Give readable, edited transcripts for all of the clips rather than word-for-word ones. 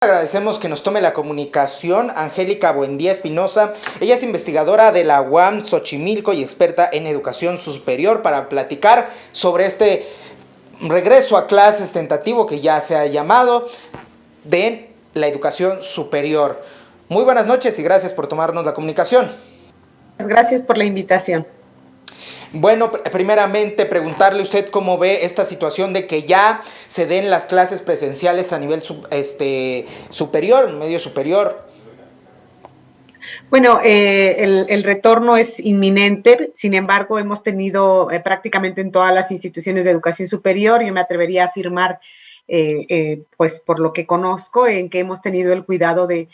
Agradecemos que nos tome la comunicación Angélica Buendía Espinosa. Ella es investigadora de la UAM Xochimilco y experta en educación superior para platicar sobre este regreso a clases tentativo que ya se ha llamado de la educación superior. Muy buenas noches y gracias por tomarnos la comunicación. Gracias por la invitación. Bueno, primeramente preguntarle usted cómo ve esta situación de que ya se den las clases presenciales a nivel superior, medio superior. Bueno, el retorno es inminente, sin embargo, hemos tenido prácticamente en todas las instituciones de educación superior, yo me atrevería a afirmar, pues por lo que conozco, en que hemos tenido el cuidado de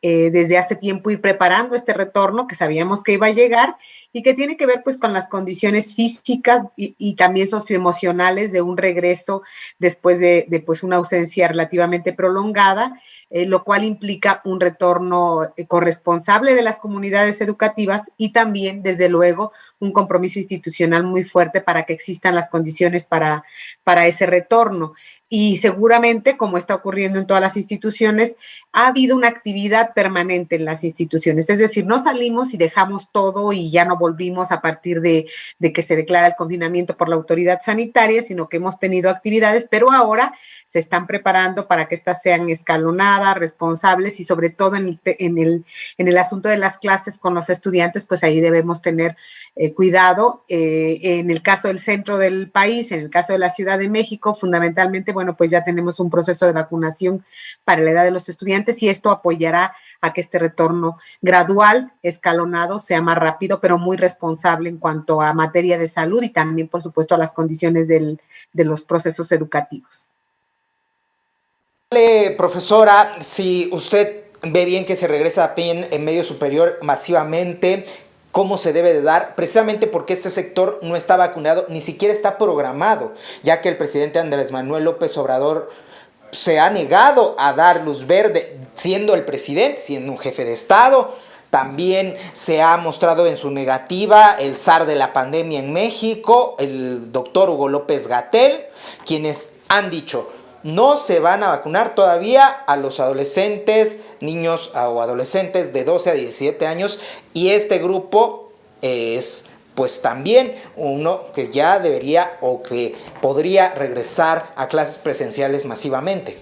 desde hace tiempo ir preparando este retorno que sabíamos que iba a llegar y que tiene que ver pues con las condiciones físicas y también socioemocionales de un regreso después de pues una ausencia relativamente prolongada, lo cual implica un retorno corresponsable de las comunidades educativas y también, desde luego, un compromiso institucional muy fuerte para que existan las condiciones para ese retorno. Y seguramente, como está ocurriendo en todas las instituciones, ha habido una actividad permanente en las instituciones. Es decir, no salimos y dejamos todo y ya no volvimos a partir de que se declara el confinamiento por la autoridad sanitaria, sino que hemos tenido actividades, pero ahora se están preparando para que estas sean escalonadas, responsables y sobre todo en el asunto de las clases con los estudiantes, pues ahí debemos tener cuidado. En el caso del centro del país, en el caso de la Ciudad de México, fundamentalmente, bueno, pues ya tenemos un proceso de vacunación para la edad de los estudiantes y esto apoyará a que este retorno gradual, escalonado, sea más rápido, pero muy responsable en cuanto a materia de salud y también, por supuesto, a las condiciones de los procesos educativos. Profesora, si usted ve bien que se regresa a PIN en medio superior masivamente, ¿cómo se debe de dar? Precisamente porque este sector no está vacunado, ni siquiera está programado, ya que el presidente Andrés Manuel López Obrador se ha negado a dar luz verde, siendo el presidente, siendo un jefe de Estado. También se ha mostrado en su negativa el zar de la pandemia en México, el doctor Hugo López-Gatell, quienes han dicho no se van a vacunar todavía a los adolescentes, niños o adolescentes de 12 a 17 años, y este grupo es pues también uno que ya debería o que podría regresar a clases presenciales masivamente.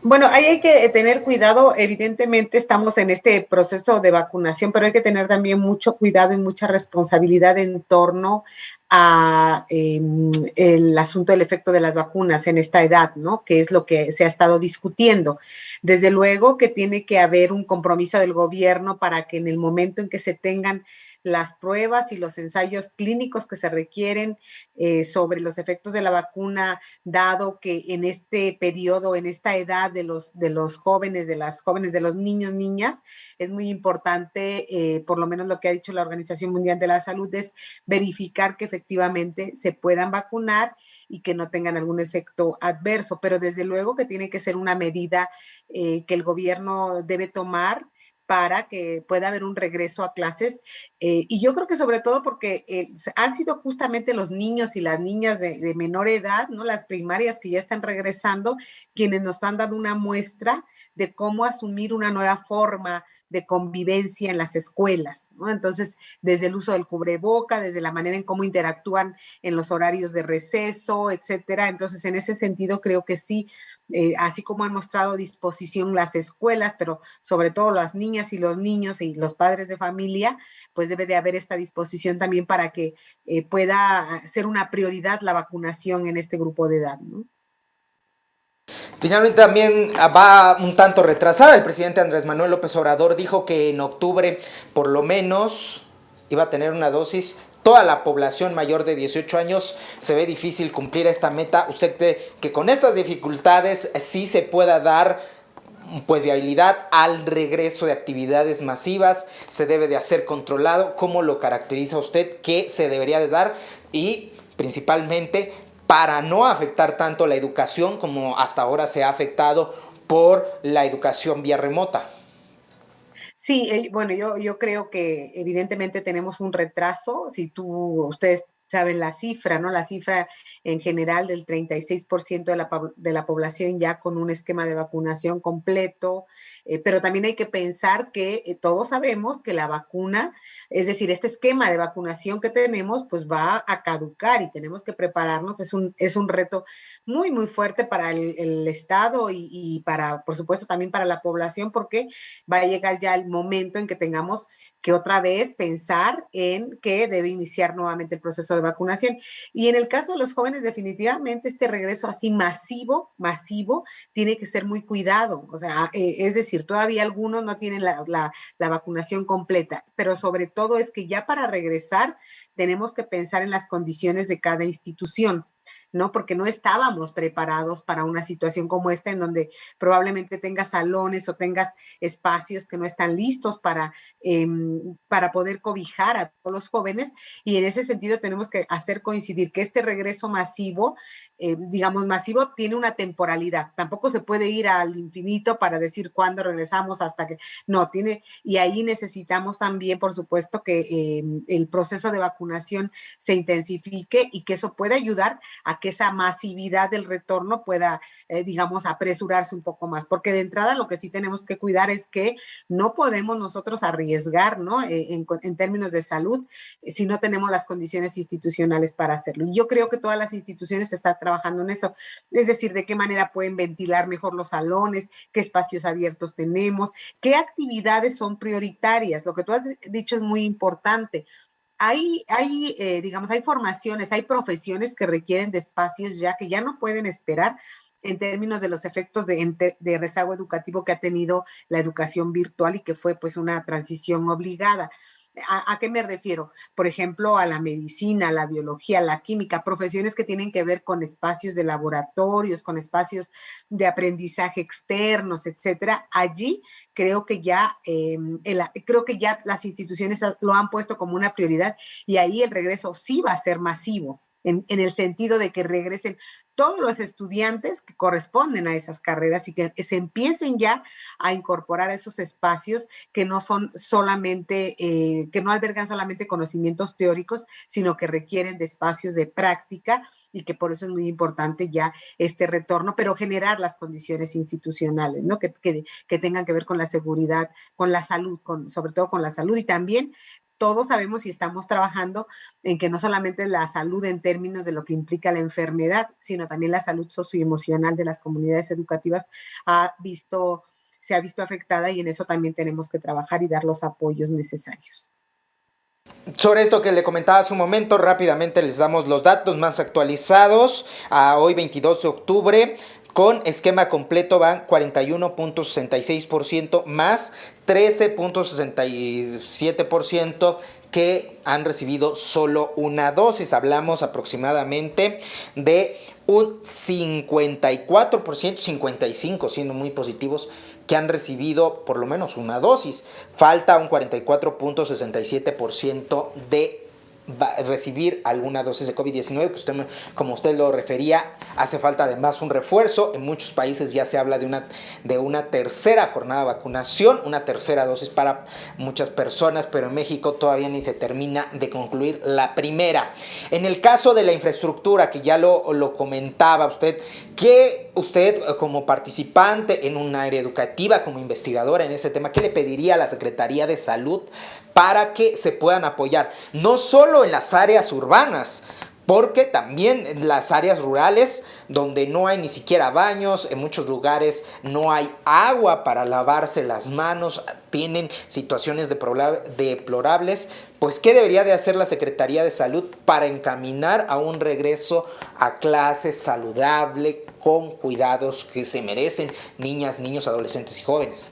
Bueno, ahí hay que tener cuidado. Evidentemente estamos en este proceso de vacunación, pero hay que tener también mucho cuidado y mucha responsabilidad en torno a el asunto del efecto de las vacunas en esta edad, ¿no? Que es lo que se ha estado discutiendo. Desde luego que tiene que haber un compromiso del gobierno para que en el momento en que se tengan las pruebas y los ensayos clínicos que se requieren sobre los efectos de la vacuna, dado que en este periodo, en esta edad de los jóvenes, de las jóvenes, de los niños, niñas, es muy importante, por lo menos lo que ha dicho la Organización Mundial de la Salud, es verificar que efectivamente se puedan vacunar y que no tengan algún efecto adverso, pero desde luego que tiene que ser una medida que el gobierno debe tomar para que pueda haber un regreso a clases. Y yo creo que sobre todo porque han sido justamente los niños y las niñas de menor edad, ¿no? Las primarias que ya están regresando, quienes nos han dado una muestra de cómo asumir una nueva forma de convivencia en las escuelas, ¿no? Entonces, desde el uso del cubreboca, desde la manera en cómo interactúan en los horarios de receso, etcétera. Entonces, en ese sentido, creo que sí, así como han mostrado disposición las escuelas, pero sobre todo las niñas y los niños y los padres de familia, pues debe de haber esta disposición también para que pueda ser una prioridad la vacunación en este grupo de edad, ¿no? Finalmente también va un tanto retrasada. El presidente Andrés Manuel López Obrador dijo que en octubre por lo menos iba a tener una dosis. Toda la población mayor de 18 años se ve difícil cumplir esta meta. ¿Usted cree que con estas dificultades sí se pueda dar pues viabilidad al regreso de actividades masivas? ¿Se debe de hacer controlado? ¿Cómo lo caracteriza usted? ¿Qué se debería de dar? Y principalmente para no afectar tanto la educación como hasta ahora se ha afectado por la educación vía remota. Sí, bueno, yo creo que evidentemente tenemos un retraso. Si ustedes saben la cifra, ¿no? La cifra en general del 36% de la población ya con un esquema de vacunación completo, pero también hay que pensar que todos sabemos que la vacuna, es decir, este esquema de vacunación que tenemos, pues va a caducar y tenemos que prepararnos. Es un reto muy, muy fuerte para el Estado y para, por supuesto, también para la población, porque va a llegar ya el momento en que tengamos que otra vez pensar en que debe iniciar nuevamente el proceso de vacunación. Y en el caso de los jóvenes, definitivamente este regreso así masivo, masivo, tiene que ser muy cuidado. O sea, es decir, todavía algunos no tienen la vacunación completa, pero sobre todo es que ya para regresar tenemos que pensar en las condiciones de cada institución, ¿no? Porque no estábamos preparados para una situación como esta, en donde probablemente tengas salones o tengas espacios que no están listos para poder cobijar a todos los jóvenes, y en ese sentido tenemos que hacer coincidir que este regreso masivo, digamos masivo, tiene una temporalidad. Tampoco se puede ir al infinito para decir cuándo regresamos hasta que, no, tiene, y ahí necesitamos también, por supuesto, que el proceso de vacunación se intensifique y que eso pueda ayudar a que esa masividad del retorno pueda, digamos, apresurarse un poco más, porque de entrada lo que sí tenemos que cuidar es que no podemos nosotros arriesgar, ¿no? En términos de salud, si no tenemos las condiciones institucionales para hacerlo. Y yo creo que todas las instituciones están trabajando en eso, es decir, de qué manera pueden ventilar mejor los salones, qué espacios abiertos tenemos, qué actividades son prioritarias. Lo que tú has dicho es muy importante. Digamos, hay formaciones, hay profesiones que requieren de espacios ya que ya no pueden esperar en términos de los efectos de rezago educativo que ha tenido la educación virtual y que fue pues una transición obligada. ¿A qué me refiero? Por ejemplo, a la medicina, a la biología, a la química, profesiones que tienen que ver con espacios de laboratorios, con espacios de aprendizaje externos, etcétera. Allí creo que ya las instituciones lo han puesto como una prioridad, y ahí el regreso sí va a ser masivo, en el sentido de que regresen todos los estudiantes que corresponden a esas carreras y que se empiecen ya a incorporar a esos espacios que no son solamente, que no albergan solamente conocimientos teóricos, sino que requieren de espacios de práctica, y que por eso es muy importante ya este retorno, pero generar las condiciones institucionales, ¿no? Que tengan que ver con la seguridad, con la salud, sobre todo con la salud, y también todos sabemos y estamos trabajando en que no solamente la salud en términos de lo que implica la enfermedad, sino también la salud socioemocional de las comunidades educativas se ha visto afectada, y en eso también tenemos que trabajar y dar los apoyos necesarios. Sobre esto que le comentaba hace un momento, rápidamente les damos los datos más actualizados a hoy 22 de octubre. Con esquema completo van 41.66% más 13.67% que han recibido solo una dosis. Hablamos aproximadamente de un 54%, 55% siendo muy positivos, que han recibido por lo menos una dosis. Falta un 44.67% de recibir alguna dosis de COVID-19, que usted, como usted lo refería, hace falta además un refuerzo. En muchos países ya se habla de una tercera jornada de vacunación, una tercera dosis para muchas personas, pero en México todavía ni se termina de concluir la primera. En el caso de la infraestructura, que ya lo comentaba usted, que usted como participante en un área educativa, como investigadora en ese tema, ¿qué le pediría a la Secretaría de Salud para que se puedan apoyar? No solo en las áreas urbanas, porque también en las áreas rurales, donde no hay ni siquiera baños, en muchos lugares no hay agua para lavarse las manos, tienen situaciones deplorables. Pues, ¿qué debería de hacer la Secretaría de Salud para encaminar a un regreso a clases saludable, con cuidados que se merecen niñas, niños, adolescentes y jóvenes?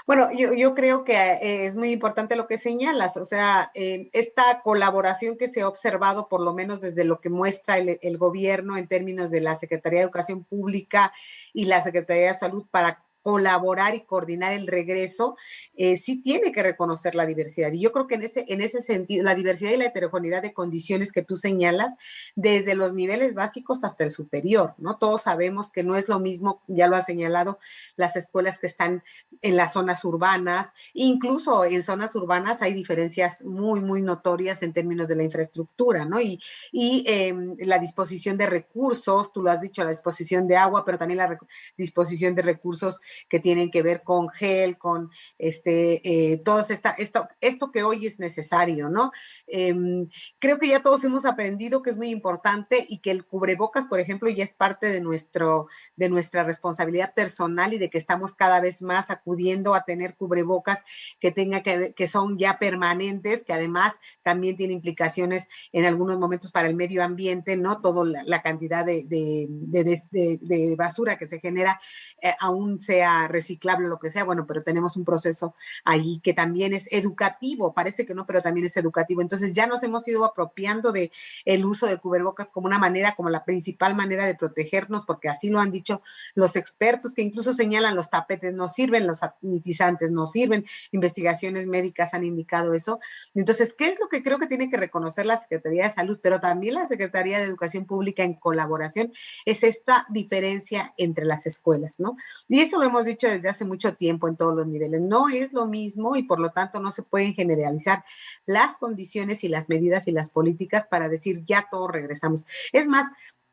Bueno, yo creo que es muy importante lo que señalas, o sea, esta colaboración que se ha observado, por lo menos desde lo que muestra el gobierno en términos de la Secretaría de Educación Pública y la Secretaría de Salud, para colaborar y coordinar el regreso, sí tiene que reconocer la diversidad. Y yo creo que en ese sentido, la diversidad y la heterogeneidad de condiciones que tú señalas, desde los niveles básicos hasta el superior, ¿no? Todos sabemos que no es lo mismo, ya lo ha señalado, las escuelas que están en las zonas urbanas, incluso en zonas urbanas hay diferencias muy, muy notorias en términos de la infraestructura, ¿no? Y la disposición de recursos, tú lo has dicho, la disposición de agua, pero también la disposición de recursos que tienen que ver con gel, con todo esto que hoy es necesario, ¿no? Creo que ya todos hemos aprendido que es muy importante y que el cubrebocas, por ejemplo, ya es parte de nuestra responsabilidad personal y de que estamos cada vez más acudiendo a tener cubrebocas que son ya permanentes, que además también tiene implicaciones en algunos momentos para el medio ambiente, ¿no? Toda la cantidad de basura que se genera, aún sea reciclable o lo que sea, bueno, pero tenemos un proceso allí que también es educativo, parece que no, pero también es educativo. Entonces ya nos hemos ido apropiando de el uso de cubrebocas como una manera, como la principal manera de protegernos, porque así lo han dicho los expertos, que incluso señalan los tapetes no sirven, los sanitizantes no sirven, investigaciones médicas han indicado eso. Entonces, ¿qué es lo que creo que tiene que reconocer la Secretaría de Salud, pero también la Secretaría de Educación Pública en colaboración? Es esta diferencia entre las escuelas, ¿no? Y eso lo hemos dicho desde hace mucho tiempo en todos los niveles. No es lo mismo y por lo tanto no se pueden generalizar las condiciones y las medidas y las políticas para decir ya todos regresamos. Es más,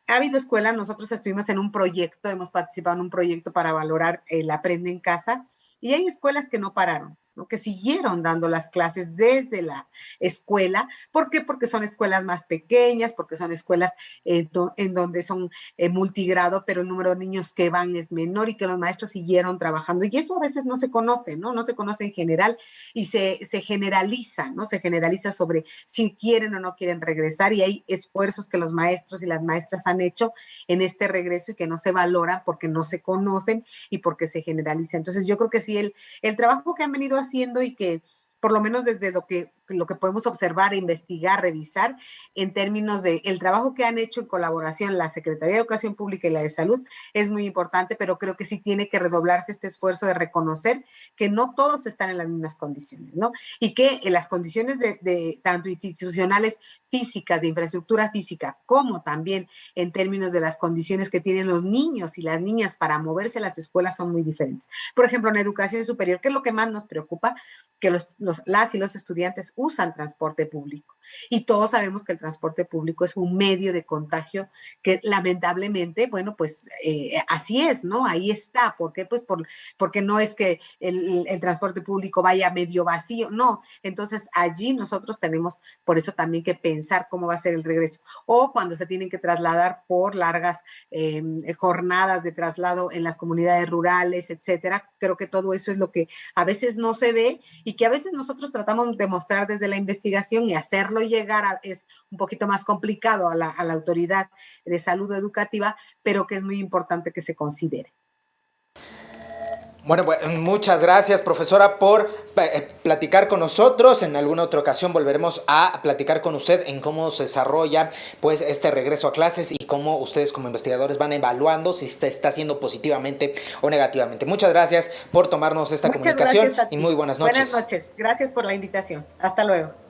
ha habido escuelas, nosotros estuvimos en un proyecto, hemos participado en un proyecto para valorar el Aprende en Casa y hay escuelas que no pararon, ¿no? Que siguieron dando las clases desde la escuela. ¿Por qué? Porque son escuelas más pequeñas, porque son escuelas en donde son multigrado, pero el número de niños que van es menor y que los maestros siguieron trabajando. Y eso a veces no se conoce, ¿no? No se conoce en general y se generaliza, ¿no? Se generaliza sobre si quieren o no quieren regresar y hay esfuerzos que los maestros y las maestras han hecho en este regreso y que no se valoran porque no se conocen y porque se generaliza. Entonces yo creo que sí, el trabajo que han venido haciendo y que por lo menos desde lo que podemos observar, investigar, revisar, en términos de el trabajo que han hecho en colaboración la Secretaría de Educación Pública y la de Salud, es muy importante, pero creo que sí tiene que redoblarse este esfuerzo de reconocer que no todos están en las mismas condiciones, ¿no? Y que en las condiciones de tanto institucionales físicas, de infraestructura física, como también en términos de las condiciones que tienen los niños y las niñas para moverse a las escuelas son muy diferentes. Por ejemplo, en educación superior, ¿qué es lo que más nos preocupa? Que las y los estudiantes usan transporte público. Y todos sabemos que el transporte público es un medio de contagio que lamentablemente, bueno, pues así es, ¿no? Ahí está. ¿Por qué? Pues porque no es que el transporte público vaya medio vacío, no. Entonces allí nosotros tenemos por eso también que pensar cómo va a ser el regreso. O cuando se tienen que trasladar por largas jornadas de traslado en las comunidades rurales, etcétera. Creo que todo eso es lo que a veces no se ve y que a veces nosotros tratamos de mostrar desde la investigación y hacerlo llegar es un poquito más complicado a la autoridad de salud educativa, pero que es muy importante que se considere. Bueno, pues muchas gracias, profesora, por platicar con nosotros. En alguna otra ocasión volveremos a platicar con usted en cómo se desarrolla pues este regreso a clases y cómo ustedes como investigadores van evaluando si está haciendo positivamente o negativamente. Muchas gracias por tomarnos esta comunicación y muy buenas noches. Buenas noches. Gracias por la invitación. Hasta luego.